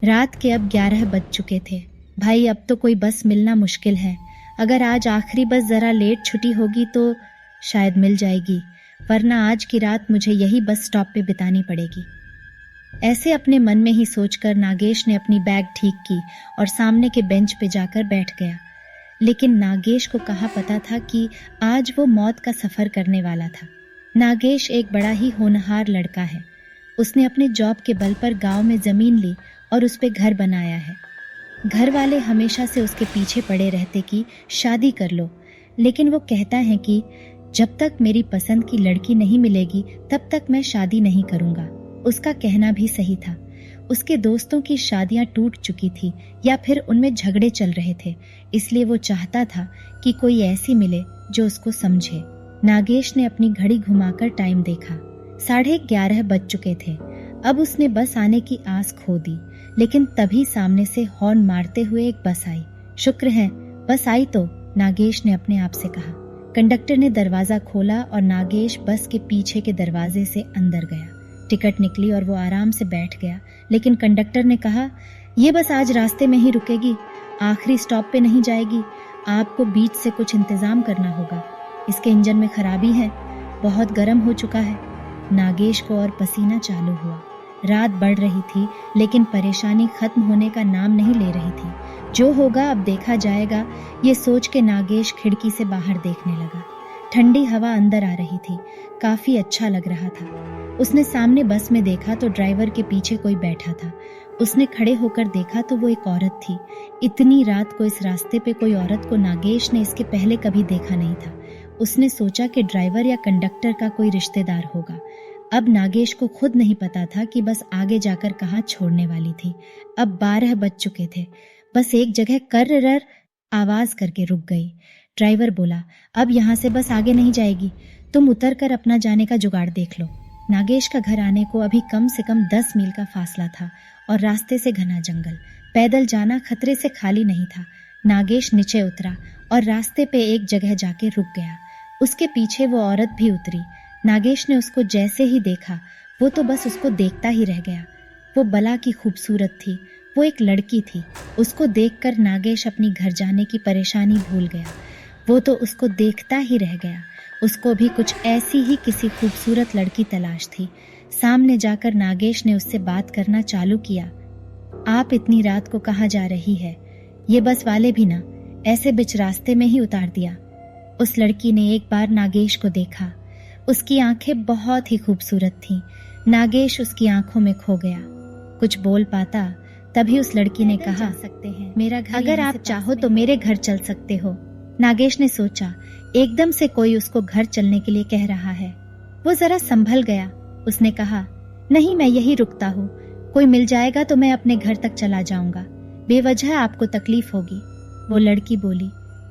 रात के अब 11 बज चुके थे। भाई अब तो कोई बस मिलना मुश्किल है। अगर आज आखिरी बस जरा लेट छुट्टी होगी तो शायद मिल जाएगी, वरना आज की रात मुझे यही बस स्टॉप पे बितानी पड़ेगी। ऐसे अपने मन में ही सोचकर नागेश ने अपनी बैग ठीक की और सामने के बेंच पे जाकर बैठ गया। लेकिन नागेश को कहाँ पता था कि आज वो मौत का सफर करने वाला था। नागेश एक बड़ा ही होनहार लड़का है। उसने अपने जॉब के बल पर गांव में जमीन ली और उस पे घर बनाया है। घर वाले हमेशा से उसके पीछे पड़े रहते कि शादी कर लो, लेकिन वो कहता है कि जब तक मेरी पसंद की लड़की नहीं मिलेगी तब तक मैं शादी नहीं करूंगा। उसका कहना भी सही था। उसके दोस्तों की शादियां टूट चुकी थी या फिर उनमें झगड़े चल रहे थे, इसलिए वो चाहता था कि कोई ऐसी मिले जो उसको समझे। नागेश ने अपनी घड़ी घुमाकर टाइम देखा। 11:30 बज चुके थे। अब उसने बस आने की आस खो दी, लेकिन तभी सामने से हॉर्न मारते हुए एक बस आई। शुक्र है बस आई तो, नागेश ने अपने आप से कहा। कंडक्टर ने दरवाजा खोला और नागेश बस के पीछे के दरवाजे से अंदर गया। टिकट निकली और वो आराम से बैठ गया, लेकिन कंडक्टर ने कहा, ये बस आज रास्ते में ही रुकेगी, आखिरी स्टॉप पे नहीं जाएगी। आपको बीच से कुछ इंतजाम करना होगा। इसके इंजन में खराबी है, बहुत गर्म हो चुका है। नागेश को और पसीना चालू हुआ। रात बढ़ रही थी, लेकिन परेशानी खत्म होने का नाम नहीं ले रही थी। जो होगा अब देखा जाएगा, ये सोच के नागेश खिड़की से बाहर देखने लगा। ठंडी हवा अंदर आ रही थी, काफी अच्छा लग रहा था। उसने सामने बस में देखा तो ड्राइवर के पीछे कोई बैठा था। उसने खड़े होकर देखा तो वो एक औरत थी। इतनी रात को इस रास्ते पे कोई औरत को नागेश ने इसके पहले कभी देखा नहीं था। उसने सोचा कि ड्राइवर या कंडक्टर का कोई रिश्तेदार होगा। अब नागेश को खुद नहीं पता था कि बस आगे जाकर कहाँ छोड़ने वाली थी। अब 12 बज चुके थे। बस एक जगह कर्र आवाज करके रुक गई। ड्राइवर बोला, अब यहाँ से बस आगे नहीं जाएगी, तुम उतर कर अपना जाने का जुगाड़ देख लो। नागेश का घर आने को अभी कम से कम 10 मील का फासला था और रास्ते से घना जंगल। पैदल जाना खतरे से खाली नहीं था। नागेश नीचे उतरा और रास्ते पे एक जगह जाके रुक गया। उसके पीछे वो औरत भी उतरी। नागेश ने उसको जैसे ही देखा, वो तो बस उसको देखता ही रह गया। वो बला की खूबसूरत थी। वो एक लड़की थी। उसको देखकर नागेश अपनी घर जाने की परेशानी भूल गया। वो तो उसको देखता ही रह गया। उसको भी कुछ ऐसी ही किसी खूबसूरत लड़की तलाश थी। सामने जाकर नागेश ने उससे बात करना चालू किया। आप इतनी रात को कहाँ जा रही है? ये बस वाले भी ना ऐसे बीच रास्ते में ही उतार दिया। उस लड़की ने एक बार नागेश को देखा। उसकी आंखें बहुत ही खूबसूरत थीं। नागेश उसकी आंखों में खो गया। कुछ बोल पाता तभी उस लड़की ने कहा, सकते हैं मेरा घर, अगर आप चाहो तो मेरे घर चल सकते हो। नागेश ने सोचा, एकदम से कोई उसको घर चलने के लिए कह रहा है। वो जरा संभल गया। उसने कहा, नहीं, मैं यही रुकता हूँ, कोई मिल जाएगा तो मैं अपने घर तक चला जाऊंगा, बेवजह आपको तकलीफ होगी। वो लड़की बोली,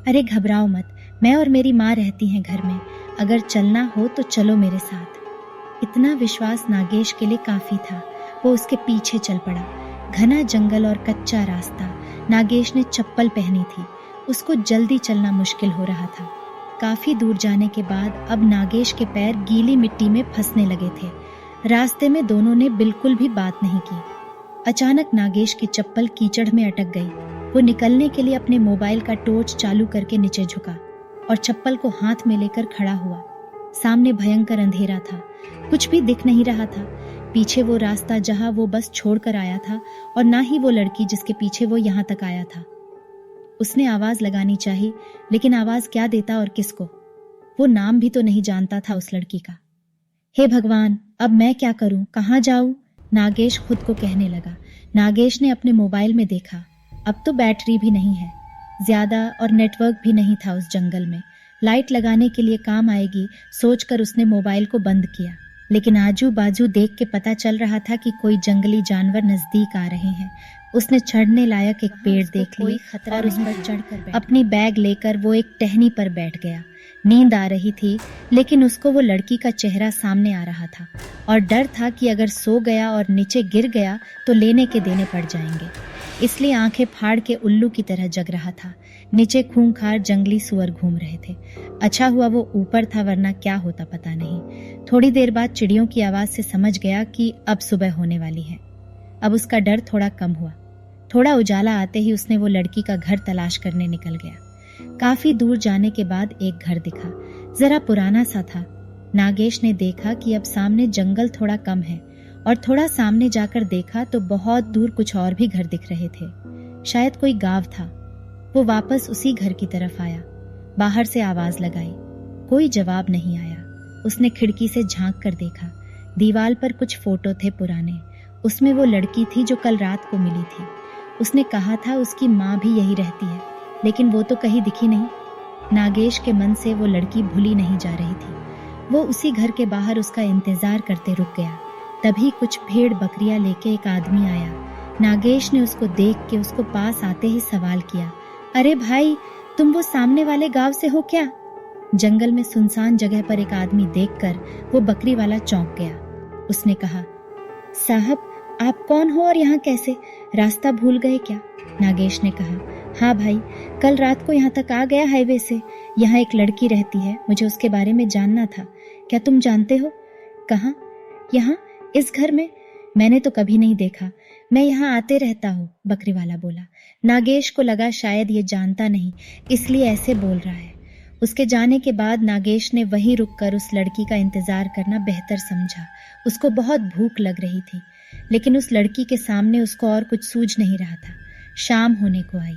अरे घबराओ मत, मैं और मेरी माँ रहती हैं घर में, अगर चलना हो तो चलो मेरे साथ। इतना विश्वास नागेश के लिए काफी था। वो उसके पीछे चल पड़ा। घना जंगल और कच्चा रास्ता। नागेश ने चप्पल पहनी थी। उसको जल्दी चलना मुश्किल हो रहा था। काफी दूर जाने के बाद अब नागेश के पैर गीली मिट्टी में फंसने लगे थे। रास्ते में दोनों ने बिल्कुल भी बात नहीं की। अचानक नागेश की चप्पल कीचड़ में अटक गई। वो निकलने के लिए अपने मोबाइल का टॉर्च चालू करके नीचे झुका और चप्पल को हाथ में लेकर खड़ा हुआ। सामने भयंकर अंधेरा था, कुछ भी दिख नहीं रहा था। पीछे वो रास्ता जहां वो बस छोड़कर आया था, और ना ही वो लड़की जिसके पीछे वो यहाँ तक आया था। उसने आवाज लगानी चाहिए, लेकिन आवाज क्या देता और किसको? वो नाम भी तो नहीं जानता था उस लड़की का। हे भगवान, अब मैं क्या करूं, कहाँ जाऊं? नागेश खुद को कहने लगा। नागेश ने अपने मोबाइल में देखा। अब तो बैटरी भी नहीं है ज्यादा और नेटवर्क भी नहीं था उस जंगल में। लाइट लगाने के लिए काम आएगी सोचकर उसने मोबाइल को बंद किया, लेकिन आजू बाजू देख के पता चल रहा था कि कोई जंगली जानवर नजदीक आ रहे हैं। उसने चढ़ने लायक एक पेड़ देख ली और उस पर चढ़कर अपनी बैग लेकर वो एक टहनी पर बैठ गया। नींद आ रही थी, लेकिन उसको वो लड़की का चेहरा सामने आ रहा था और डर था कि अगर सो गया और नीचे गिर गया तो लेने के देने पड़ जाएंगे। इसलिए आंखें फाड़ के उल्लू की तरह जग रहा था। नीचे खूंखार जंगली सुअर घूम रहे थे। अच्छा हुआ वो ऊपर था, वरना क्या होता पता नहीं। थोड़ी देर बाद चिड़ियों की आवाज से समझ गया कि अब सुबह होने वाली है। अब उसका डर थोड़ा कम हुआ। थोड़ा उजाला आते ही उसने वो लड़की का घर तलाश करने निकल गया। काफी दूर जाने के बाद एक घर दिखा, जरा पुराना सा था। नागेश ने देखा कि अब सामने जंगल थोड़ा कम है और थोड़ा सामने जाकर देखा तो बहुत दूर कुछ और भी घर दिख रहे थे। शायद कोई गांव था। वो वापस उसी घर की तरफ आया। बाहर से आवाज लगाई, कोई जवाब नहीं आया। उसने खिड़की से झांक कर देखा। दीवार पर कुछ फोटो थे पुराने। उसमें वो लड़की थी जो कल रात को मिली थी। उसने कहा था उसकी माँ भी यही रहती है, लेकिन वो तो कहीं दिखी नहीं। नागेश के मन से वो लड़की भूली नहीं जा रही थी। वो उसी घर के बाहर उसका इंतजार करते रुक गया। तभी कुछ भेड़ बकरियां लेके एक आदमी आया। नागेश ने उसको देख के उसको पास आते ही सवाल किया, अरे भाई, तुम वो सामने वाले गांव से हो क्या? जंगल में सुनसान जगह पर एक आदमी देखकर वो बकरी वाला चौंक गया। उसने कहा, साहब, आप कौन हो और यहाँ कैसे? रास्ता भूल गए क्या? नागेश ने कहा, हाँ भाई, कल रात को यहाँ तक आ गया हाईवे से। यहाँ एक लड़की रहती है, मुझे उसके बारे में जानना था। क्या तुम जानते हो? कहाँ? यहाँ, इस घर में? मैंने तो कभी नहीं देखा। मैं यहाँ आते रहता हूँ, बकरी वाला बोला। नागेश को लगा शायद ये जानता नहीं, इसलिए ऐसे बोल रहा है। उसके जाने के बाद नागेश ने वहीं रुककर उस लड़की का इंतजार करना बेहतर समझा। उसको बहुत भूख लग रही थी, लेकिन उस लड़की के सामने उसको और कुछ सूझ नहीं रहा था। शाम होने को आई।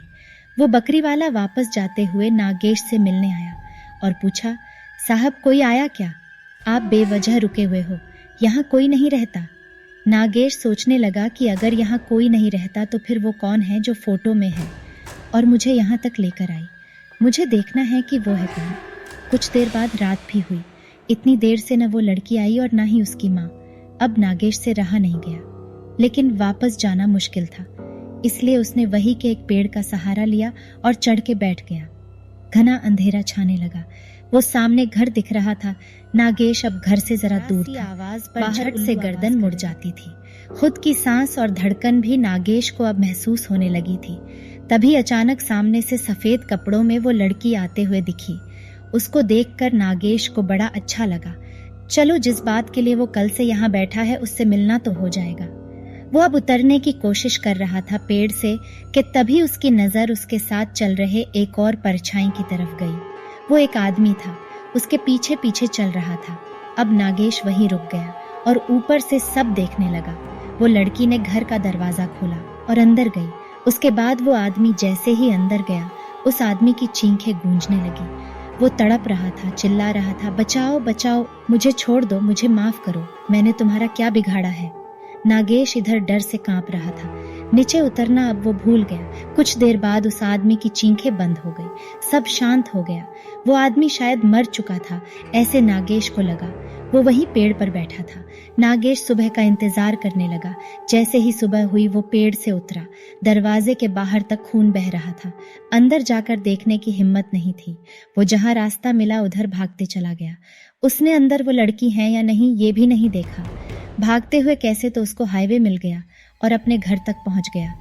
वो बकरी वाला वापस जाते हुए नागेश से मिलने आया और पूछा, साहब, कोई आया क्या? आप बेवजह रुके हुए हो, यहाँ कोई नहीं रहता। नागेश सोचने लगा कि अगर यहाँ कोई नहीं रहता तो फिर वो कौन है जो फोटो में है और मुझे यहाँ तक लेकर आई। मुझे देखना है कि वो है कौन। कुछ देर बाद रात भी हुई। इतनी देर से न वो लड़की आई और ना ही उसकी माँ। अब नागेश से रहा नहीं गया, लेकिन वापस जाना मुश्किल था, इसलिए उसने वही के एक पेड़ का सहारा लिया और चढ़ के बैठ गया। घना अंधेरा छाने लगा। वो सामने घर दिख रहा था। नागेश अब घर से जरा दूर था। आवाज पर झट से गर्दन मुड़ जाती थी। खुद की सांस और धड़कन भी नागेश को अब महसूस होने लगी थी। तभी अचानक सामने से सफेद कपड़ों में वो लड़की आते हुए दिखी। उसको देखकर नागेश को बड़ा अच्छा लगा। चलो, जिस बात के लिए वो कल से यहाँ बैठा है उससे मिलना तो हो जाएगा। वो अब उतरने की कोशिश कर रहा था पेड़ से कि तभी उसकी नजर उसके साथ चल रहे एक और परछाई की तरफ गई। वो एक आदमी था, उसके पीछे पीछे चल रहा था। अब नागेश वहीं रुक गया और ऊपर से सब देखने लगा। वो लड़की ने घर का दरवाजा खोला और अंदर गई। उसके बाद वो आदमी जैसे ही अंदर गया, उस आदमी की चीखें गूंजने लगी। वो तड़प रहा था, चिल्ला रहा था, बचाओ बचाओ, मुझे छोड़ दो, मुझे माफ करो, मैंने तुम्हारा क्या बिगाड़ा है। नागेश इधर डर से कांप रहा था। नीचे उतरना अब वो भूल गया। कुछ देर बाद उस आदमी की चीखें बंद हो गई। सब शांत हो गया। वो आदमी शायद मर चुका था, ऐसे नागेश को लगा। वो वहीं पेड़ पर बैठा था। नागेश सुबह का इंतजार करने लगा। जैसे ही सुबह हुई वो पेड़ से उतरा। दरवाजे के बाहर तक खून बह रहा था। अंदर जाकर देखने की हिम्मत नहीं थी। वो जहां रास्ता मिला उधर भागते चला गया। उसने अंदर वो लड़की है या नहीं ये भी नहीं देखा। भागते हुए कैसे तो उसको हाईवे मिल गया और अपने घर तक पहुंच गया।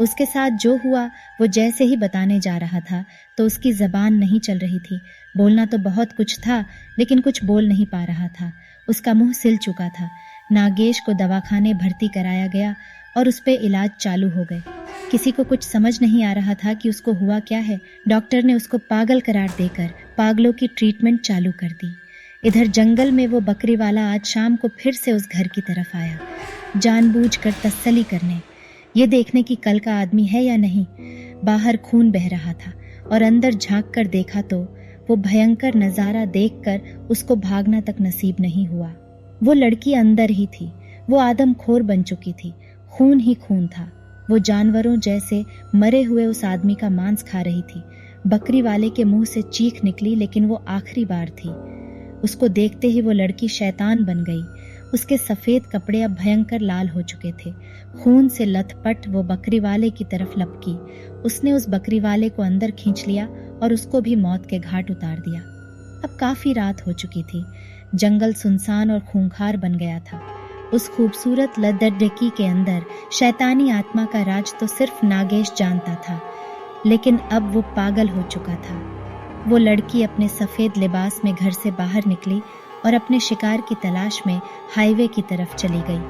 उसके साथ जो हुआ वो जैसे ही बताने जा रहा था तो उसकी जबान नहीं चल रही थी। बोलना तो बहुत कुछ था, लेकिन कुछ बोल नहीं पा रहा था। उसका मुंह सिल चुका था। नागेश को दवाखाने भर्ती कराया गया और उस पे इलाज चालू हो गए। किसी को कुछ समझ नहीं आ रहा था कि उसको हुआ क्या है। डॉक्टर ने उसको पागल करार देकर पागलों की ट्रीटमेंट चालू कर दी। इधर जंगल में वो बकरी वाला आज शाम को फिर से उस घर की तरफ आया, जानबूझकर तसल्ली करने, ये देखने की कल का आदमी है या नहीं। बाहर खून बह रहा था और अंदर झांक कर देखा तो वो भयंकर नजारा देखकर उसको भागना तक नसीब नहीं हुआ। वो लड़की अंदर ही थी। वो आदमखोर बन चुकी थी। खून ही खून था। वो जानवरों जैसे मरे हुए उस आदमी का मांस खा रही थी। बकरी वाले के मुंह से चीख निकली, लेकिन वो आखिरी बार थी। उसको देखते ही वो लड़की शैतान बन गई। उसके सफेद कपड़े अब भयंकर लाल हो चुके थे। खून से लथपथ वो बकरी वाले की तरफ लपकी। उसने उस बकरी वाले को अंदर खींच लिया और उसको भी मौत के घाट उतार दिया। अब काफी रात हो चुकी थी। जंगल सुनसान और खूंखार बन गया था। उस खूबसूरत लद्दड़की के अंदर शैतानी आत्मा का राज तो सिर्फ नागेश जानता था, लेकिन अब वो पागल हो चुका था। वो लड़की अपने सफेद लिबास में घर से बाहर निकली और अपने शिकार की तलाश में हाईवे की तरफ चली गई।